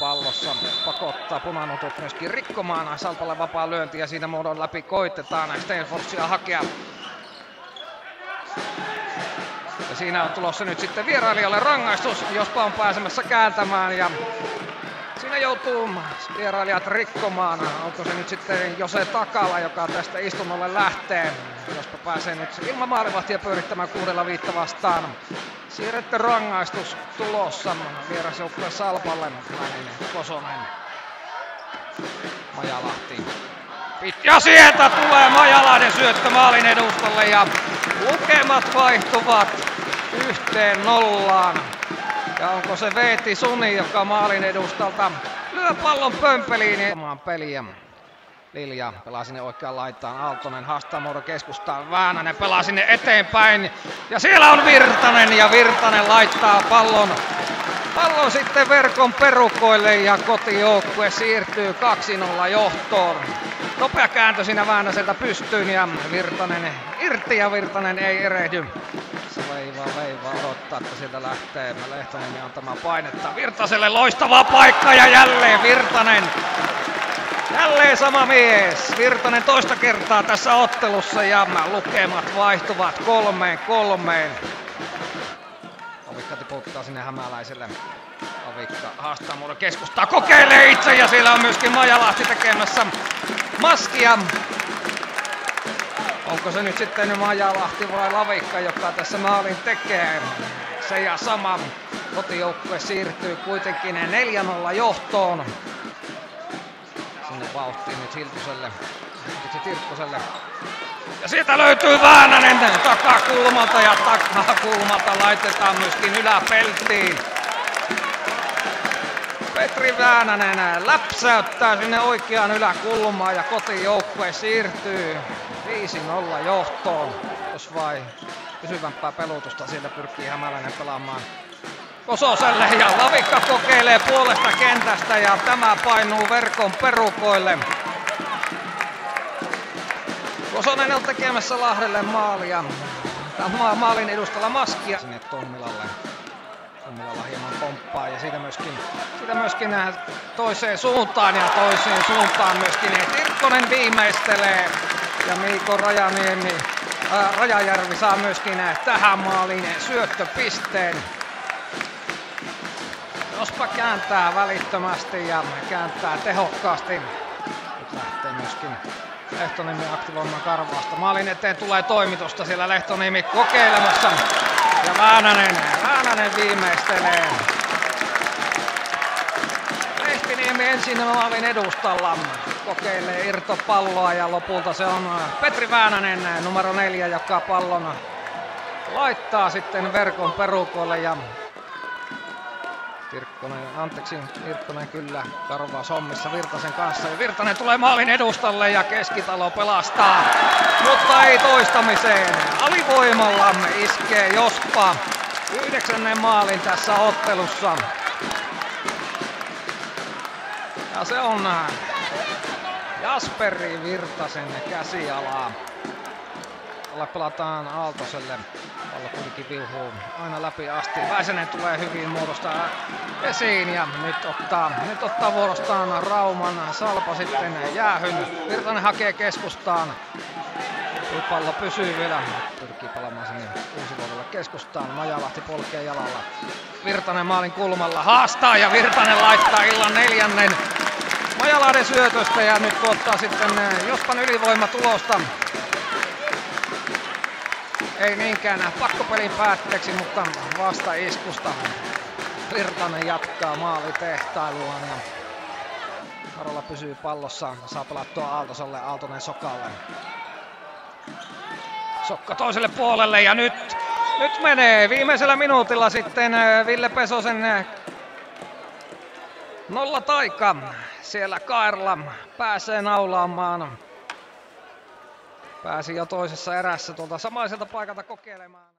pallossa. Pakottaa punanutut myöskin rikkomaan Salpalle vapaa lyönti ja siinä muodon läpi koitetaan Stenforsia hakea. Ja siinä on tulossa nyt sitten vierailijalle rangaistus, jospa on pääsemässä kääntämään ja siinä joutuu vierailijat rikkomaan. Onko se nyt sitten Jose Takala, joka tästä istunnolle lähtee, jospa pääsee nyt ilman maalivahtia pyörittämään 6-5 vastaan. Siirretty rangaistus tulossa vierasjoukkueen Salpalle. Kosonen. Majalahti. Ja sieltä tulee Majalahden syöttö maalin edustalle ja lukemat vaihtuvat 1-0. Ja onko se Veeti Suni, joka maalin edustalta lyö pallon pömpeliin omaan peliä. Lilja pelaa sinne oikeaan laitaan, Aaltonen haastaa muodon keskustaan, Väänänen pelaa sinne eteenpäin ja siellä on Virtanen ja Virtanen laittaa pallon sitten verkon perukoille ja kotijoukkue siirtyy 2-0 johtoon. Nopea kääntö siinä Väänäseltä pystyyn ja Virtanen irti ja Virtanen ei erehdy. Se veivaa odottaa, että sieltä lähtee Lehtonen ja antamaan painetta Virtaselle, loistava paikka ja jälleen Virtanen. Jälleen sama mies. Virtanen toista kertaa tässä ottelussa ja lukemat vaihtuvat 3-3. Ovikka tiputtaa sinne Hämäläiselle. Ovikka haastaa muodon keskustaa, kokeilee itse ja siellä on myöskin Majalahti tekemässä maskia. Onko se nyt sitten Majalahti vai Lavikka, joka tässä maalin tekee? Se ja sama. Kotijoukkue siirtyy kuitenkin 4-0 johtoon. Sinne vauhtiin nyt Hiltuselle, Tirkkoselle. Ja sieltä löytyy Väänänen takakulmalta ja takakulmalta laitetaan myöskin yläpeltiin. Petri Väänänen läpsäyttää sinne oikeaan yläkulmaan ja kotijoukkue siirtyy 5-0 johtoon. Jos vai pysyvämpää pelutusta sieltä pyrkii Hämäläinen pelaamaan Kososelle ja Lavikka kokeilee puolesta kentästä ja tämä painuu verkon perukoille. Kosonen on tekemässä Lahdelle maalia. Maalin edustalla maskia sinne Tommilalle. Tommilalla hieman pomppaa ja siitä myöskin toiseen suuntaan ja toiseen suuntaan myöskin Tirkkonen viimeistelee ja Miiko Rajajärvi saa myöskin tähän maaliin syöttöpisteen. Jospa kääntää välittömästi ja kääntää tehokkaasti. Nyt lähtee myöskin Lehtoniemi aktivoimaan Karvaasta. Maalin eteen tulee toimitusta siellä Lehtoniemi kokeilemassa. Ja Väänänen viimeistelee. Lehtiniemi ensin maalin edustalla. Kokeilee irtopalloa ja lopulta se on Petri Väänänen numero 4, joka pallon laittaa sitten verkon perukolle ja Tirkkonen kyllä karvaa sommissa Virtasen kanssa ja Virtanen tulee maalin edustalle ja Keskitalo pelastaa, mutta ei toistamiseen. Alivoimalla iskee Jospa 9. maalin tässä ottelussa. Ja se on Jasperi Virtasen käsialaa. Tällä pelataan Aaltoselle. Pallo kuitenkin viuhuu aina läpi asti. Väisänen tulee hyvin muodostaa esiin ja nyt ottaa vuorostaan Rauman Salpa sitten jäähyn. Virtanen hakee keskustaan. Pallo pysyy vielä. Pyrkii palaamaan sinne Uusivuodelle keskustaan. Majalahti polkee jalalla. Virtanen maalin kulmalla haastaa ja Virtanen laittaa illan 4. Majalahden syötöstä ja nyt tuottaa sitten Jospan ylivoimatulosta. Ei niinkään pakkopelin päätteeksi, mutta vastaiskusta Virtanen jatkaa maalitehtailua ja Harola pysyy pallossa, saa pelattua Aaltoselle, Aaltonen Sokalle. Sokka toiselle puolelle ja nyt menee viimeisellä minuutilla sitten Ville Pesosen 0 taika. Siellä Kaerla pääsee naulaamaan. Pääsi jo toisessa erässä tuolta samaiselta paikalta kokeilemaan.